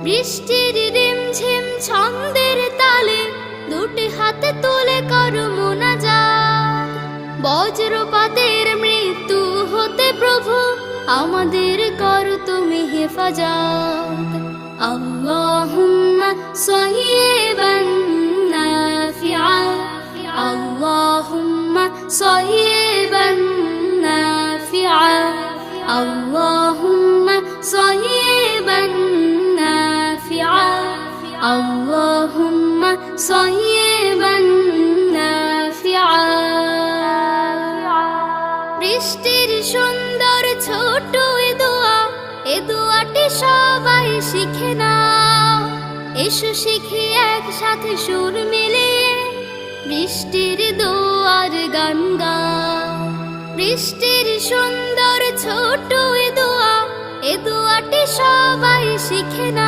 বৃষ্টির রিমঝিম ছন্দের তালে দুটি হাতে তুলে করো মোনাজাত। বজ্রপাতের মৃত্যু হতে প্রভু আমাদের করো তুমি হেফাজত। আল্লাহুম্মা সাইয়্যিবান নাফিআ, আল্লাহুম্মা সাইয়্যিবান নাফিআ, আল্লাহুম্মা সাইয়্যিবান নাফিআ, আল্লাহুম্মা সাইয়্যিবান নাফিআ। বৃষ্টির সুন্দর ছোট এ দোয়াটি সবাই শিখে নাও। এসো শিখি একসাথে সুর মিলিয়ে বৃষ্টির দোয়ার গান গাও। বৃষ্টির সুন্দর ছোট এ দোয়াটি সবাই শিখে নাও।